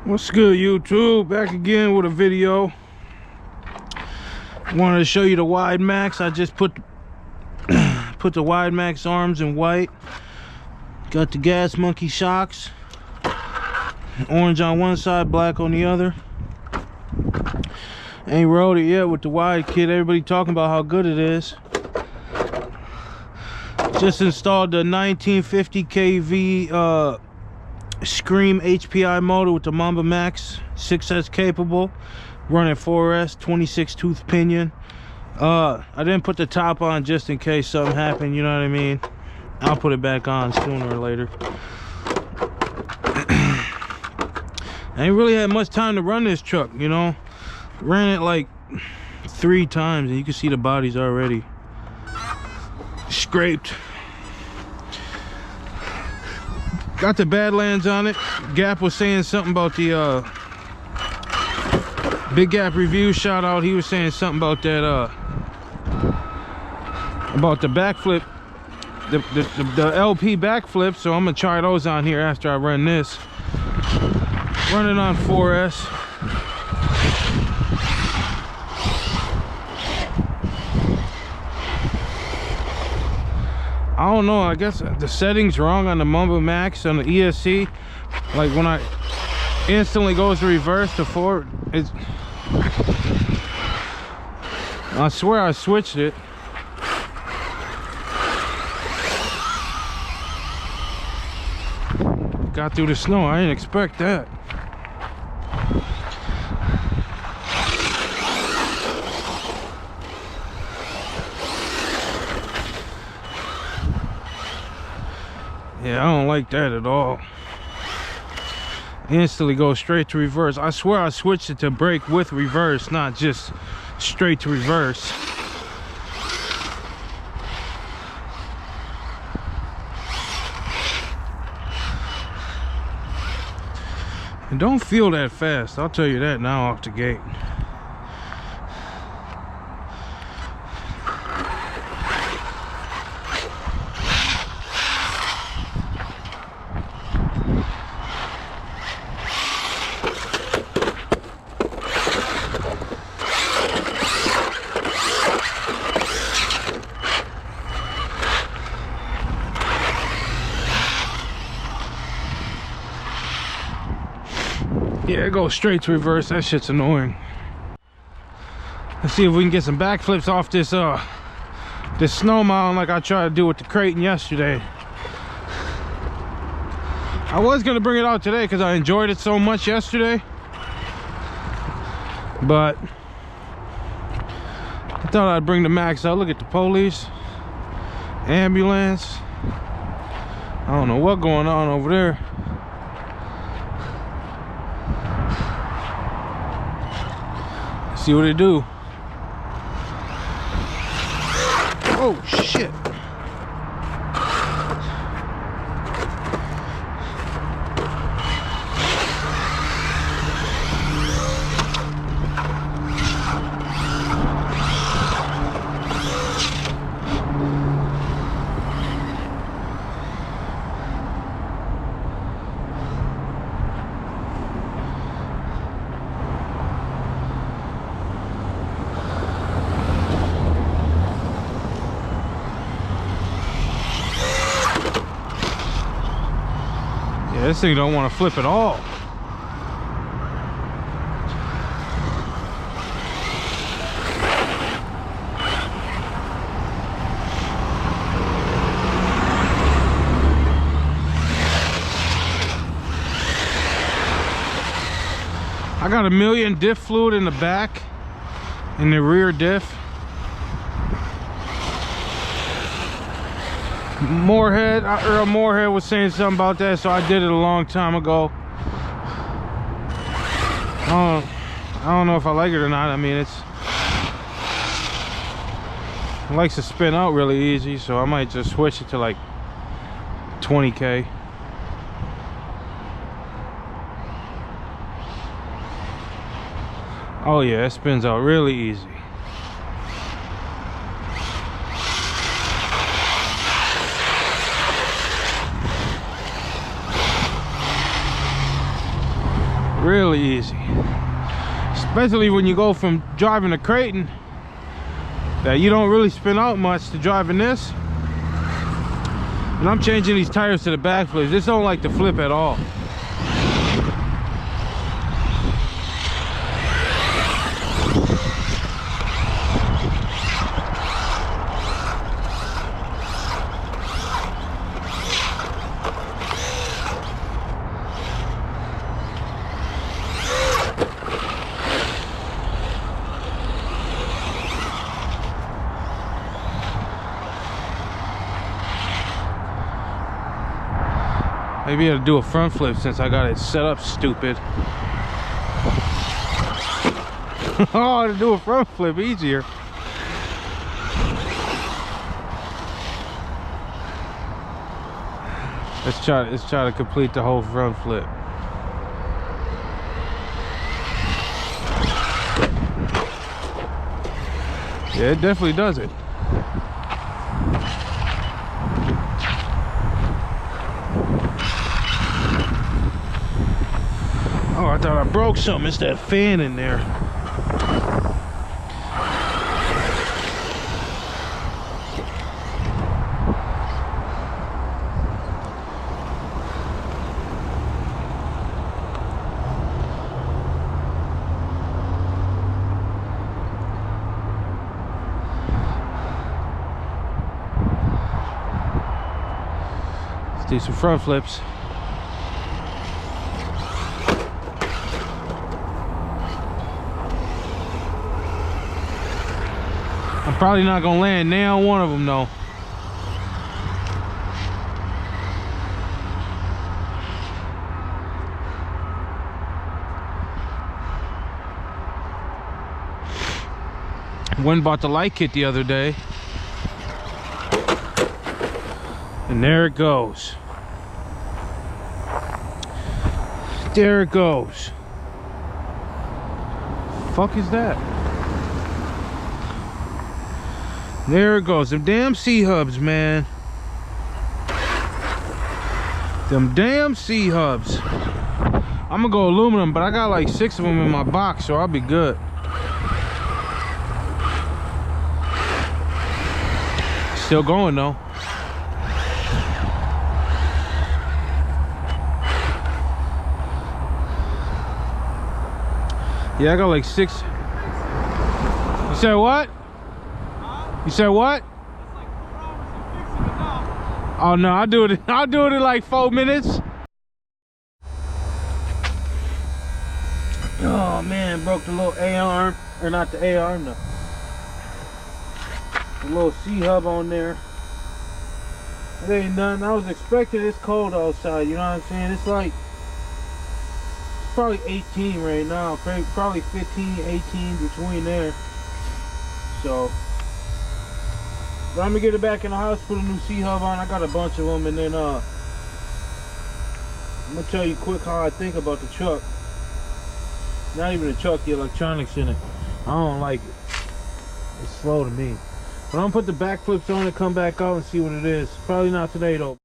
What's good, YouTube? Back again with a video. Wanted to show you the wide max. I just put the wide max arms in white. Got the gas monkey shocks, orange on one side, black on the other. Ain't rode it yet with the wide kit. Everybody talking about how good it is. Just installed the 1950 kV Scream HPI motor with the Mamba Max 6S capable, running 4S 26 tooth pinion. I didn't put the top on just in case something happened, you know what I mean. I'll put it back on sooner or later. I ain't really had much time to run this truck, you know. Ran it like 3 times and you can see the body's already scraped. Got the Badlands on it. Gap was saying something about the Big Gap Review, shout out. He was saying something about that about the backflip, the LP backflip. So I'm gonna try those on here after I run this. Running on 4S. I don't know, I guess the setting's wrong on the Mamba Max on the ESC. Like when I instantly goes to reverse to forward, it's, I swear I switched it. Got through the snow, I didn't expect that. Yeah, I don't like that at all. Instantly go straight to reverse. I swear I switched it to brake with reverse, not just straight to reverse. And don't feel that fast, I'll tell you that now off the gate. Yeah, it goes straight to reverse. That shit's annoying. Let's see if we can get some backflips off this this snow mountain like I tried to do with the Creighton yesterday. I was gonna bring it out today because I enjoyed it so much yesterday, but I thought I'd bring the Max out. Look at the police, ambulance. I don't know what's going on over there. See what they do. Oh shit. This thing don't want to flip at all. I got 1 million diff fluid in the back, in the rear diff. Earl Moorhead was saying something about that, so I did it a long time ago. I don't know if I like it or not. I mean, it likes to spin out really easy, so I might just switch it to like 20K. Oh yeah, it spins out really easy. Really easy. Especially when you go from driving a Creighton that you don't really spin out much to driving this. And I'm changing these tires to the back flips. This don't like to flip at all. Maybe I gotta do a front flip since I got it set up stupid. Oh, to do a front flip easier. Let's try to complete the whole front flip. Yeah, it definitely does it. Oh, I thought I broke something. It's that fan in there. Let's do some front flips. I'm probably not gonna land nail on one of them though. Went and bought the light kit the other day. And there it goes. There it goes. Fuck is that? There it goes. Them damn C-hubs, man. Them damn C-hubs. I'm gonna go aluminum, but I got like 6 of them in my box, so I'll be good. Still going though. Yeah, I got like 6. You said what? You said what? That's like 4 hours of fixing it now. Oh no, I'll do it in like 4 minutes. Oh man, broke the little A-arm, or not the A-arm, the little C-hub on there. It ain't nothing. I was expecting it's cold outside, you know what I'm saying? It's like probably 18 right now, probably 15, 18 between there. So but I'm gonna get it back in the house, put a new C-hub on. I got a bunch of them, and then I'm gonna tell you quick how I think about the truck. Not even the truck, the electronics in it. I don't like it. It's slow to me. But I'm gonna put the back flips on and come back out and see what it is. Probably not today though.